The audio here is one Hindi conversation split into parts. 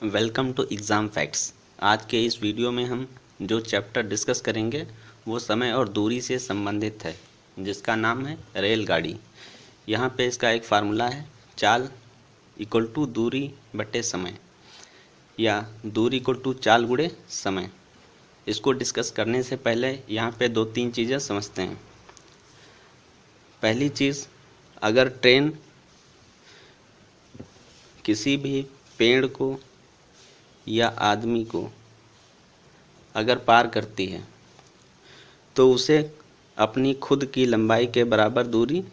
Welcome to exam facts. आज के इस वीडियो में हम जो चैप्टर डिस्कस करेंगे वो समय और दूरी से संबंधित है, जिसका नाम है रेलगाड़ी। यहाँ पे इसका एक फार्मूला है, चाल इक्वल टू दूरी बटे समय या दूरी इक्वल टू चाल गुणे समय। इसको डिस्कस करने से पहले यहाँ पे दो तीन चीज़ें समझते हैं। पहली चीज़, अगर ट्रेन किसी भी पेड़ को या आदमी को अगर पार करती है तो उसे अपनी खुद की लंबाई के बराबर दूरी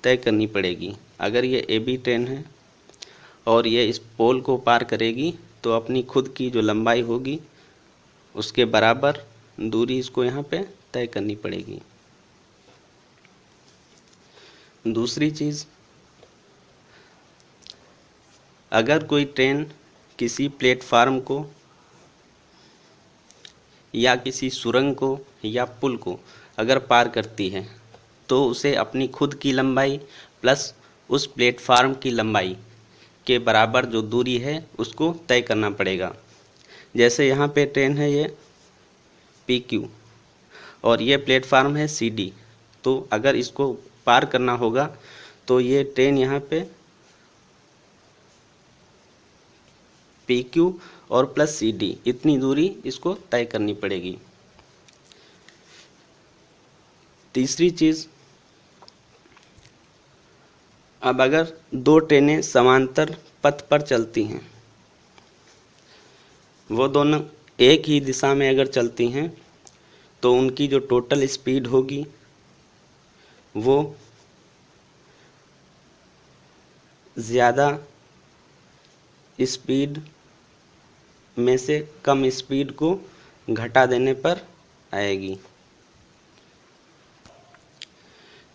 तय करनी पड़ेगी। अगर ये AB ट्रेन है और ये इस पोल को पार करेगी तो अपनी खुद की जो लंबाई होगी उसके बराबर दूरी इसको यहाँ पे तय करनी पड़ेगी। दूसरी चीज़, अगर कोई ट्रेन किसी प्लेटफार्म को या किसी सुरंग को या पुल को अगर पार करती है तो उसे अपनी खुद की लंबाई प्लस उस प्लेटफार्म की लंबाई के बराबर जो दूरी है उसको तय करना पड़ेगा। जैसे यहाँ पे ट्रेन है ये PQ और ये प्लेटफार्म है CD, तो अगर इसको पार करना होगा तो ये ट्रेन यहाँ पे PQ और प्लस CD इतनी दूरी इसको तय करनी पड़ेगी। तीसरी चीज़, अब अगर दो ट्रेनें समांतर पथ पर चलती हैं, वो दोनों एक ही दिशा में अगर चलती हैं तो उनकी जो टोटल स्पीड होगी वो ज़्यादा स्पीड में से कम स्पीड को घटा देने पर आएगी।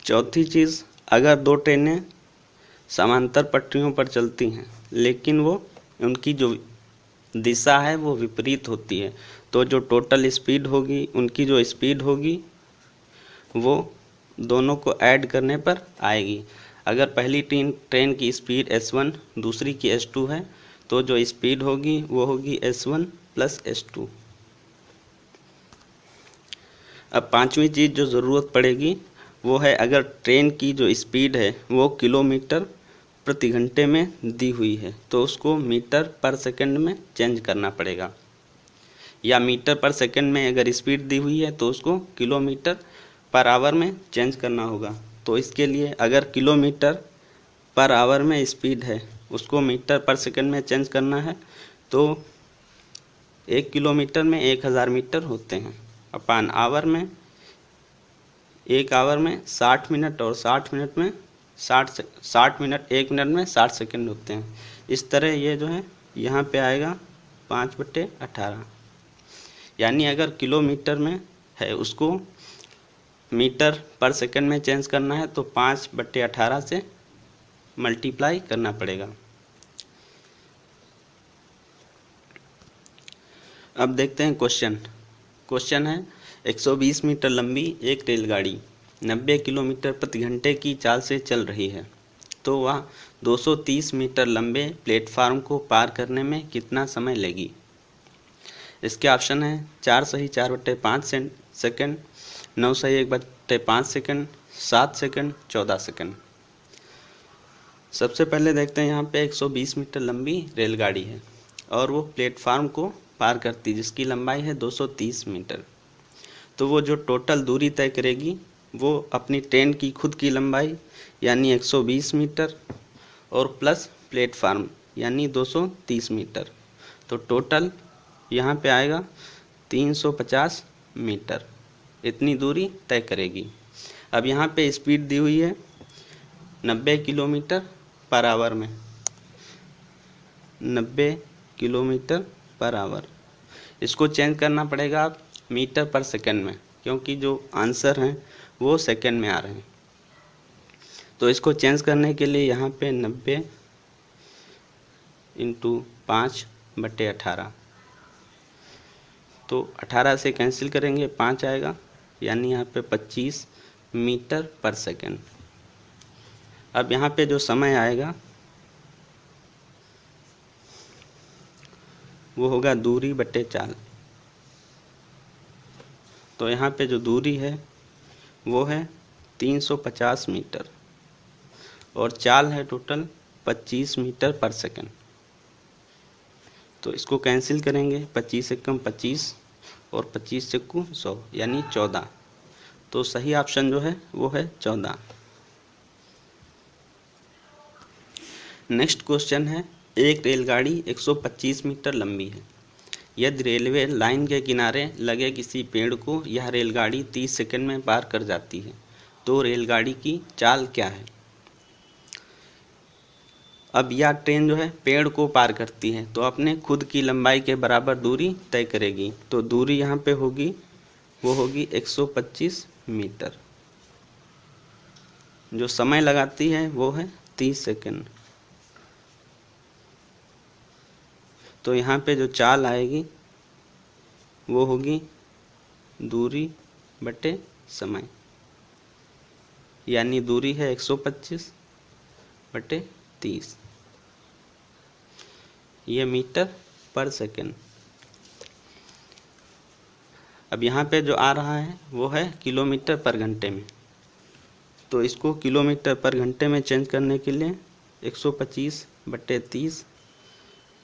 चौथी चीज़, अगर दो ट्रेनें समांतर पटरियों पर चलती हैं लेकिन वो उनकी जो दिशा है वो विपरीत होती है तो जो टोटल स्पीड होगी, उनकी जो स्पीड होगी वो दोनों को ऐड करने पर आएगी। अगर पहली ट्रेन की स्पीड S1 दूसरी की S2 है तो जो स्पीड होगी वो होगी S1 प्लस S2। अब पांचवी चीज़ जो ज़रूरत पड़ेगी वो है, अगर ट्रेन की जो स्पीड है वो किलोमीटर प्रति घंटे में दी हुई है तो उसको मीटर पर सेकंड में चेंज करना पड़ेगा, या मीटर पर सेकंड में अगर स्पीड दी हुई है तो उसको किलोमीटर पर आवर में चेंज करना होगा। तो इसके लिए अगर किलोमीटर पर आवर में स्पीड है उसको मीटर पर सेकंड में चेंज करना है तो 1 किलोमीटर में 1000 मीटर होते हैं, अपान आवर में 1 आवर में 60 मिनट और 60 मिनट में 60 मिनट 1 मिनट में 60 सेकंड होते हैं। इस तरह ये जो है यहाँ पे आएगा 5/18, यानी अगर किलोमीटर में है उसको मीटर पर सेकंड में चेंज करना है तो 5/18 से मल्टीप्लाई करना पड़ेगा। अब देखते हैं क्वेश्चन है 120 मीटर लंबी एक रेलगाड़ी 90 किलोमीटर प्रति घंटे की चाल से चल रही है, तो वह 230 मीटर लंबे प्लेटफार्म को पार करने में कितना समय लेगी। इसके ऑप्शन है 4 सही 4/5 सेकंड, 9 सही 1/5 सेकंड, 7 सेकंड, 14 सेकंड। सबसे पहले देखते हैं, यहाँ पे 120 मीटर लंबी रेलगाड़ी है और वो प्लेटफार्म को पार करती है जिसकी लंबाई है 230 मीटर। तो वो जो टोटल दूरी तय करेगी वो अपनी ट्रेन की खुद की लंबाई यानी 120 मीटर और प्लस प्लेटफार्म यानी 230 मीटर, तो टोटल यहाँ पे आएगा 350 मीटर, इतनी दूरी तय करेगी। अब यहाँ पे स्पीड दी हुई है 90 किलोमीटर पर आवर में, 90 किलोमीटर पर आवर। इसको चेंज करना पड़ेगा आप मीटर पर सेकंड में, क्योंकि जो आंसर हैं वो सेकंड में आ रहे हैं। तो इसको चेंज करने के लिए यहाँ पे 90 × 5/18, तो 18 से कैंसिल करेंगे 5 आएगा, यानी यहाँ पे 25 मीटर पर सेकंड। अब यहाँ पे जो समय आएगा वो होगा दूरी बटे चाल। तो यहाँ पे जो दूरी है वो है 350 मीटर और चाल है टोटल 25 मीटर पर सेकंड। तो इसको कैंसिल करेंगे, 25 एकम 25 और 25 चक्कू 100 यानी 14। तो सही ऑप्शन जो है वो है 14। नेक्स्ट क्वेश्चन है, एक रेलगाड़ी 125 मीटर लंबी है। यदि रेलवे लाइन के किनारे लगे किसी पेड़ को यह रेलगाड़ी 30 सेकंड में पार कर जाती है, तो रेलगाड़ी की चाल क्या है? अब यह ट्रेन जो है पेड़ को पार करती है तो अपने खुद की लंबाई के बराबर दूरी तय करेगी। तो दूरी यहाँ पे होगी, वो होगी 125 मीटर। जो समय लगाती है वो है 30 सेकंड। तो यहाँ पे जो चाल आएगी वो होगी दूरी बटे समय, यानी दूरी है 125 बटे 30, ये मीटर पर सेकंड। अब यहाँ पे जो आ रहा है वो है किलोमीटर पर घंटे में। तो इसको किलोमीटर पर घंटे में चेंज करने के लिए 125 बटे 30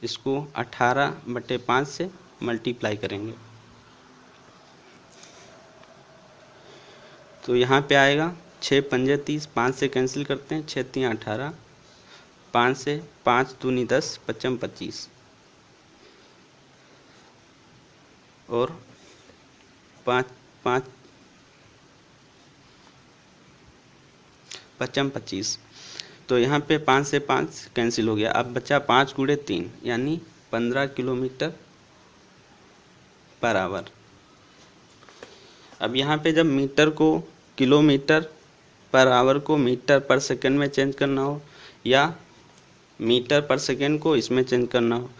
इसको 18 बटे 5 से मल्टीप्लाई करेंगे। तो यहाँ पे आएगा 6 पंजे 30, 5 से कैंसिल करते हैं, 6 3 18, 5 से 5 दूनी 10, 55 25 और 5 5 55 25। तो यहाँ पे 5 से 5 कैंसिल हो गया, अब बचा 5 गुणे 3 यानी 15 किलोमीटर पर आवर। अब यहाँ पे जब मीटर को किलोमीटर पर आवर को मीटर पर सेकंड में चेंज करना हो या मीटर पर सेकंड को इसमें चेंज करना हो,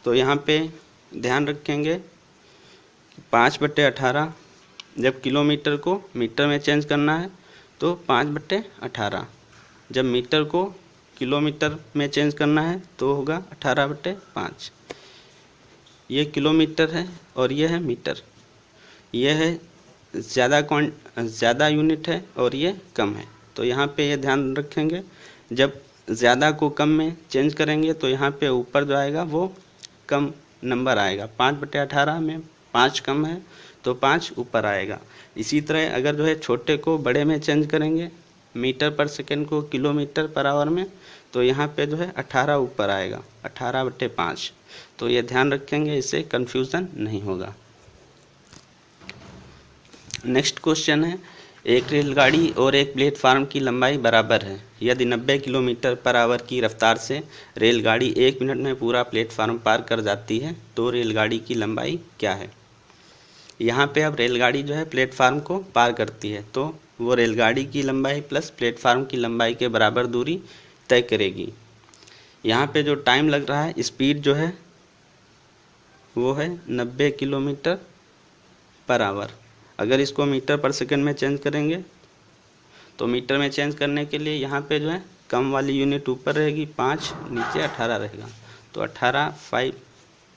तो यहाँ पे ध्यान रखेंगे 5 बटे 18, जब किलोमीटर को मीटर में चेंज करना है तो 5 बटे 18, जब मीटर को किलोमीटर में चेंज करना है तो होगा 18 बटे 5। ये किलोमीटर है और ये है मीटर। ये है ज़्यादा यूनिट है और ये कम है। तो यहाँ पे ये ध्यान रखेंगे, जब ज़्यादा को कम में चेंज करेंगे तो यहाँ पे ऊपर जो आएगा वो कम नंबर आएगा। 5 बटे 18 में 5 कम है तो 5 ऊपर आएगा। इसी तरह अगर जो है छोटे को बड़े में चेंज करेंगे, मीटर पर सेकंड को किलोमीटर पर आवर में, तो यहाँ पे जो है 18 ऊपर आएगा, 18 बटे 5। तो ये ध्यान रखेंगे, इससे कन्फ्यूज़न नहीं होगा। नेक्स्ट क्वेश्चन है, एक रेलगाड़ी और एक प्लेटफार्म की लंबाई बराबर है। यदि 90 किलोमीटर पर आवर की रफ्तार से रेलगाड़ी 1 मिनट में पूरा प्लेटफार्म पार कर जाती है तो रेलगाड़ी की लंबाई क्या है? यहाँ पे अब रेलगाड़ी जो है प्लेटफार्म को पार करती है तो वो रेलगाड़ी की लंबाई प्लस प्लेटफार्म की लंबाई के बराबर दूरी तय करेगी। यहाँ पे जो टाइम लग रहा है, स्पीड जो है वो है 90 किलोमीटर पर आवर। अगर इसको मीटर पर सेकंड में चेंज करेंगे तो मीटर में चेंज करने के लिए यहाँ पे जो है कम वाली यूनिट ऊपर रहेगी 5, नीचे 18 रहेगा। तो 18 5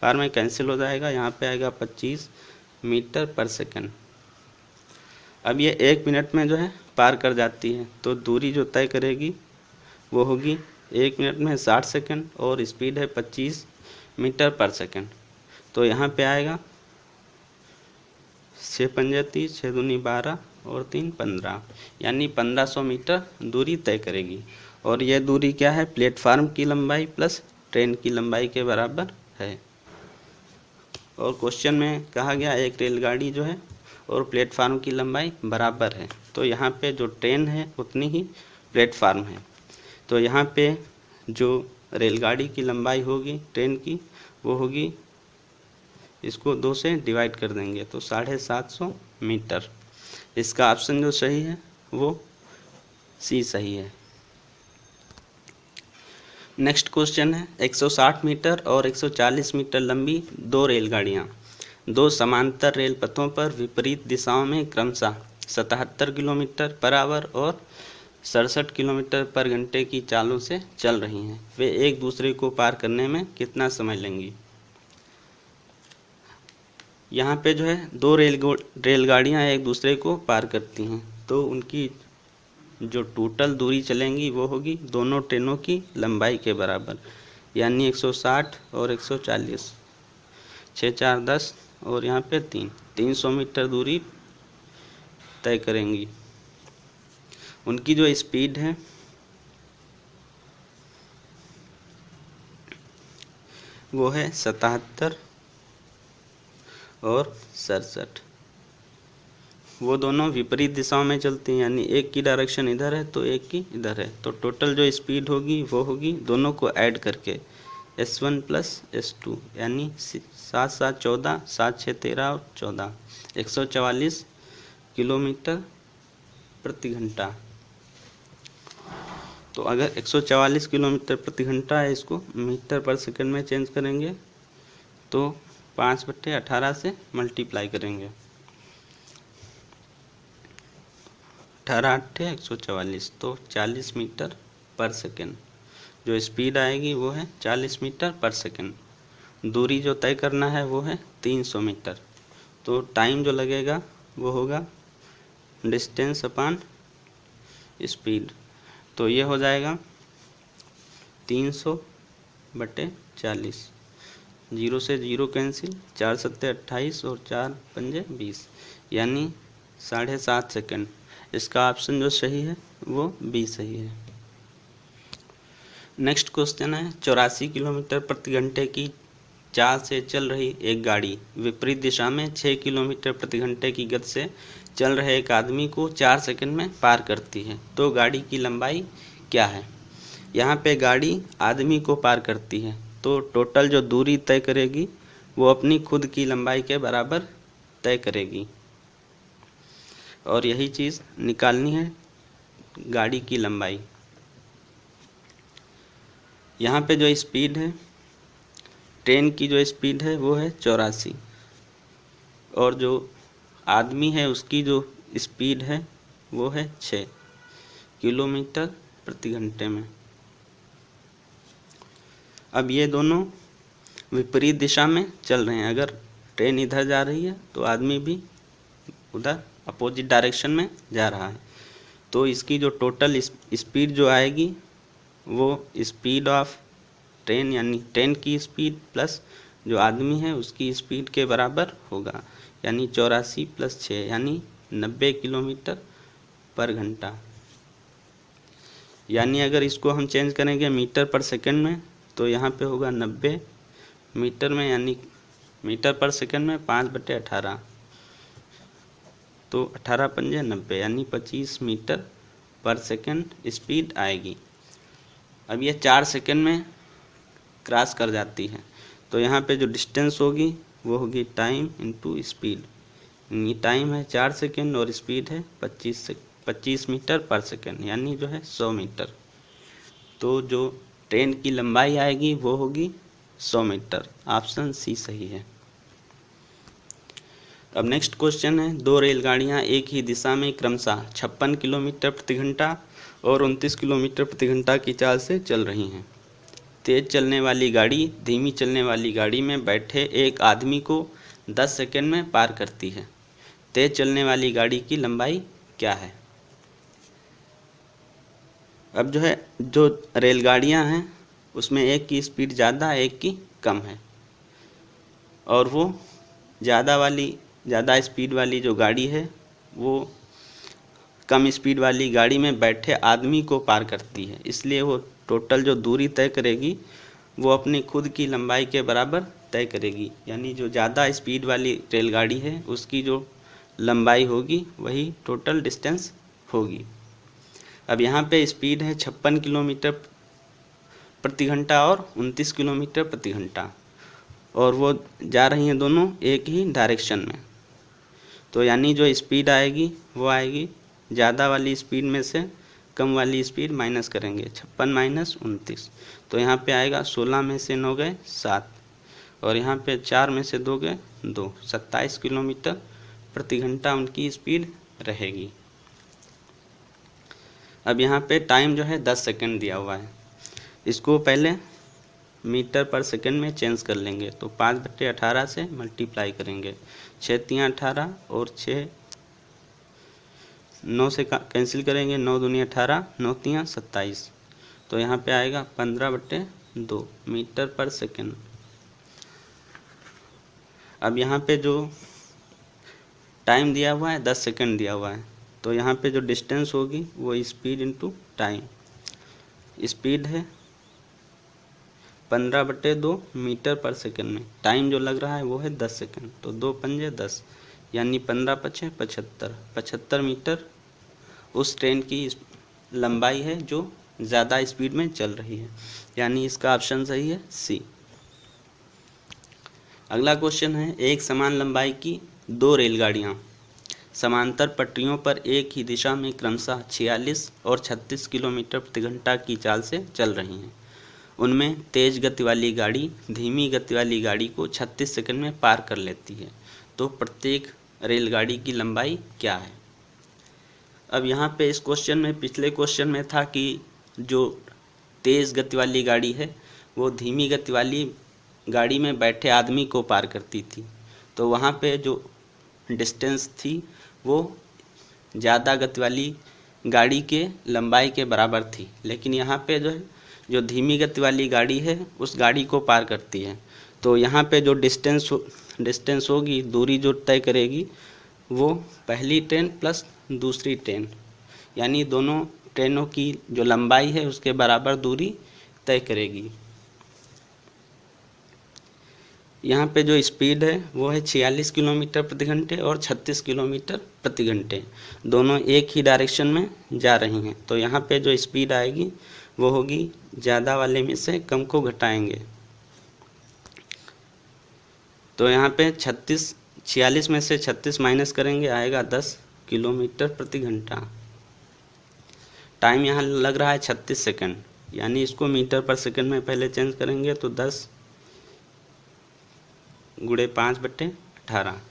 बार में कैंसिल हो जाएगा, यहाँ पे आएगा 25 मीटर पर सेकंड। अब ये 1 मिनट में जो है पार कर जाती है तो दूरी जो तय करेगी वो होगी 1 मिनट में 60 सेकंड और स्पीड है 25 मीटर पर सेकंड। तो यहाँ पे आएगा 6 पंजे 30, 6 दूनी 12 और 3 15, यानी 1500 मीटर दूरी तय करेगी। और यह दूरी क्या है? प्लेटफार्म की लंबाई प्लस ट्रेन की लंबाई के बराबर है। और क्वेश्चन में कहा गया एक रेलगाड़ी जो है और प्लेटफार्म की लंबाई बराबर है, तो यहाँ पे जो ट्रेन है उतनी ही प्लेटफार्म है। तो यहाँ पे जो रेलगाड़ी की लंबाई होगी ट्रेन की वो होगी, इसको 2 से डिवाइड कर देंगे तो 750 मीटर। इसका ऑप्शन जो सही है वो सी सही है। नेक्स्ट क्वेश्चन है, 160 मीटर और 140 मीटर लंबी 2 रेलगाड़ियाँ 2 समांतर रेल पथों पर विपरीत दिशाओं में क्रमशः 77 किलोमीटर पर आवर और 67 किलोमीटर पर घंटे की चालों से चल रही हैं। वे एक दूसरे को पार करने में कितना समय लेंगी? यहाँ पे जो है दो रेलगाड़ियाँ एक दूसरे को पार करती हैं, तो उनकी जो टोटल दूरी चलेंगी वो होगी दोनों ट्रेनों की लंबाई के बराबर, यानी 160 और 140, 6 4 10 और यहाँ पे 300 मीटर दूरी तय करेंगी। उनकी जो स्पीड है वो है 77 और 67। वो दोनों विपरीत दिशाओं में चलती हैं, यानी एक की डायरेक्शन इधर है तो एक की इधर है, तो टोटल जो स्पीड होगी वो होगी दोनों को ऐड करके S1 प्लस S2, यानी 7 7 14, 7 6 13 और 14, 144 किलोमीटर प्रति घंटा। तो अगर 144 किलोमीटर प्रति घंटा है, इसको मीटर पर सेकंड में चेंज करेंगे तो 5/18 से मल्टीप्लाई करेंगे, 18 8 144, तो 40 मीटर पर सेकंड जो स्पीड आएगी वो है 40 मीटर पर सेकंड। दूरी जो तय करना है वो है 300 मीटर, तो टाइम जो लगेगा वो होगा डिस्टेंस अपॉन स्पीड, तो ये हो जाएगा 300/40, 0 से 0 कैंसिल, 4 7 28 और 4 5 20, यानी 7.5 सेकंड। इसका ऑप्शन जो सही है वो बी सही है। नेक्स्ट क्वेश्चन है 84 किलोमीटर प्रति घंटे की चाल से चल रही एक गाड़ी विपरीत दिशा में 6 किलोमीटर प्रति घंटे की गति से चल रहे एक आदमी को 4 सेकंड में पार करती है, तो गाड़ी की लंबाई क्या है। यहाँ पे गाड़ी आदमी को पार करती है, तो टोटल जो दूरी तय करेगी वो अपनी खुद की लंबाई के बराबर तय करेगी, और यही चीज़ निकालनी है गाड़ी की लंबाई। यहाँ पे जो स्पीड है, ट्रेन की जो स्पीड है वो है 84, और जो आदमी है उसकी जो स्पीड है वो है 6 किलोमीटर प्रति घंटे में। अब ये दोनों विपरीत दिशा में चल रहे हैं, अगर ट्रेन इधर जा रही है तो आदमी भी उधर अपोजिट डायरेक्शन में जा रहा है, तो इसकी जो टोटल स्पीड जो आएगी वो स्पीड ऑफ ट्रेन, यानी ट्रेन की स्पीड प्लस जो आदमी है उसकी स्पीड के बराबर होगा, यानी 84 + 6 यानी 90 किलोमीटर पर घंटा। यानी अगर इसको हम चेंज करेंगे मीटर पर सेकंड में तो यहाँ पे होगा 90 मीटर में, यानी मीटर पर सेकंड में 5/18, तो 18 पंजे 90, यानी 25 मीटर पर सेकंड स्पीड आएगी। अब ये 4 सेकंड में क्रॉस कर जाती है, तो यहाँ पे जो डिस्टेंस होगी वो होगी टाइम इनटू स्पीड। ये टाइम है 4 सेकंड और स्पीड है 25 मीटर पर सेकंड, यानी जो है 100 मीटर। तो जो ट्रेन की लंबाई आएगी वो होगी 100 मीटर। ऑप्शन सी सही है। अब नेक्स्ट क्वेश्चन है, दो रेलगाड़ियां एक ही दिशा में क्रमशः 56 किलोमीटर प्रति घंटा और 29 किलोमीटर प्रति घंटा की चाल से चल रही हैं। तेज चलने वाली गाड़ी धीमी चलने वाली गाड़ी में बैठे एक आदमी को 10 सेकंड में पार करती है। तेज चलने वाली गाड़ी की लंबाई क्या है। अब जो रेलगाड़ियां हैं उसमें एक की स्पीड ज़्यादा एक की कम है, और वो ज़्यादा स्पीड वाली जो गाड़ी है वो कम स्पीड वाली गाड़ी में बैठे आदमी को पार करती है, इसलिए वो टोटल जो दूरी तय करेगी वो अपनी खुद की लंबाई के बराबर तय करेगी, यानी जो ज़्यादा स्पीड वाली रेलगाड़ी है उसकी जो लंबाई होगी वही टोटल डिस्टेंस होगी। अब यहाँ पे स्पीड है 56 किलोमीटर प्रति घंटा और 29 किलोमीटर प्रति घंटा, और वो जा रही हैं दोनों एक ही डायरेक्शन में, तो यानी जो स्पीड आएगी वो आएगी ज़्यादा वाली स्पीड में से कम वाली स्पीड माइनस करेंगे, 56 - 29, तो यहाँ पे आएगा 16 में से 9 गए 7, और यहाँ पे 4 में से 2 गए 2, 27 किलोमीटर प्रति घंटा उनकी स्पीड रहेगी। अब यहाँ पे टाइम जो है 10 सेकंड दिया हुआ है, इसको पहले मीटर पर सेकंड में चेंज कर लेंगे। तो 5/18 से मल्टीप्लाई करेंगे, 6 तियाँ 18 और 6 9 से कैंसिल करेंगे, 9 दूनी 18, 9 तियाँ 27। तो यहाँ पे आएगा 15/2 मीटर पर सेकंड। अब यहाँ पे जो टाइम दिया हुआ है 10 सेकंड दिया हुआ है, तो यहाँ पे जो डिस्टेंस होगी वो स्पीड इंटू टाइम। स्पीड है 15/2 मीटर पर सेकंड में, टाइम जो लग रहा है वो है 10 सेकंड। तो 2 पंजे 10 यानी 15 पचे 75 मीटर उस ट्रेन की लंबाई है जो ज़्यादा स्पीड में चल रही है, यानी इसका ऑप्शन सही है सी। अगला क्वेश्चन है, एक समान लंबाई की 2 रेलगाड़ियाँ समांतर पटरियों पर एक ही दिशा में क्रमशः 46 और 36 किलोमीटर प्रति घंटा की चाल से चल रही हैं। उनमें तेज गति वाली गाड़ी धीमी गति वाली गाड़ी को 36 सेकंड में पार कर लेती है, तो प्रत्येक रेलगाड़ी की लंबाई क्या है। अब यहाँ पे इस क्वेश्चन में, पिछले क्वेश्चन में था कि जो तेज़ गति वाली गाड़ी है वो धीमी गति वाली गाड़ी में बैठे आदमी को पार करती थी, तो वहाँ पे जो डिस्टेंस थी वो ज़्यादा गति वाली गाड़ी के लंबाई के बराबर थी। लेकिन यहाँ पे जो है, जो धीमी गति वाली गाड़ी है उस गाड़ी को पार करती है, तो यहाँ पे जो डिस्टेंस होगी, दूरी जो तय करेगी वो पहली ट्रेन प्लस दूसरी ट्रेन, यानी दोनों ट्रेनों की जो लंबाई है उसके बराबर दूरी तय करेगी। यहाँ पे जो स्पीड है वो है 46 किलोमीटर प्रति घंटे और 36 किलोमीटर प्रति घंटे, दोनों एक ही डायरेक्शन में जा रही हैं। तो यहाँ पे जो स्पीड आएगी वो होगी, ज़्यादा वाले में से कम को घटाएंगे, तो यहाँ पे 46 में से 36 माइनस करेंगे, आएगा 10 किलोमीटर प्रति घंटा। टाइम यहाँ लग रहा है 36 सेकंड, यानी इसको मीटर पर सेकंड में पहले चेंज करेंगे, तो 10 गुणे 5/18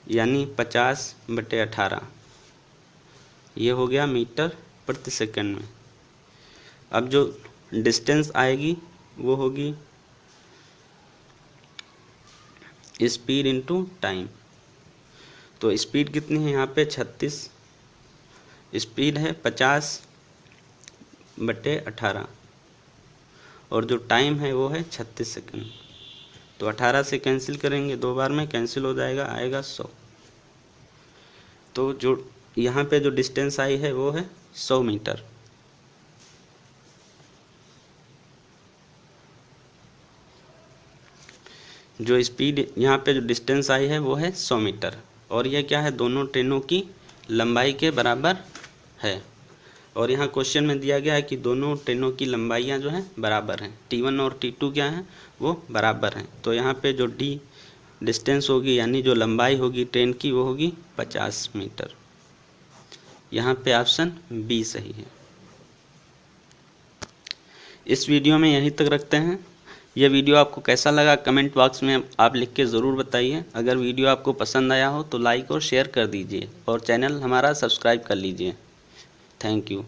यानी 50/18, ये हो गया मीटर प्रति सेकंड में। अब जो डिस्टेंस आएगी वो होगी स्पीड इंटू टाइम। तो स्पीड कितनी है यहाँ पे 36, स्पीड है 50/18 और जो टाइम है वो है 36 सेकंड। तो 18 से कैंसिल करेंगे, 2 बार में कैंसिल हो जाएगा, आएगा 100। तो जो यहाँ पे जो डिस्टेंस आई है वो है 100 मीटर। जो स्पीड यहाँ पे जो डिस्टेंस आई है वो है 100 मीटर, और यह क्या है, दोनों ट्रेनों की लंबाई के बराबर है। और यहाँ क्वेश्चन में दिया गया है कि दोनों ट्रेनों की लंबाइयाँ जो हैं बराबर हैं, T1 और T2 क्या हैं, वो बराबर हैं। तो यहाँ पे जो डिस्टेंस होगी, यानी जो लंबाई होगी ट्रेन की, वो होगी 50 मीटर। यहाँ पे ऑप्शन बी सही है। इस वीडियो में यहीं तक रखते हैं। यह वीडियो आपको कैसा लगा कमेंट बॉक्स में आप लिख के ज़रूर बताइए। अगर वीडियो आपको पसंद आया हो तो लाइक और शेयर कर दीजिए और चैनल हमारा सब्सक्राइब कर लीजिए। Thank you.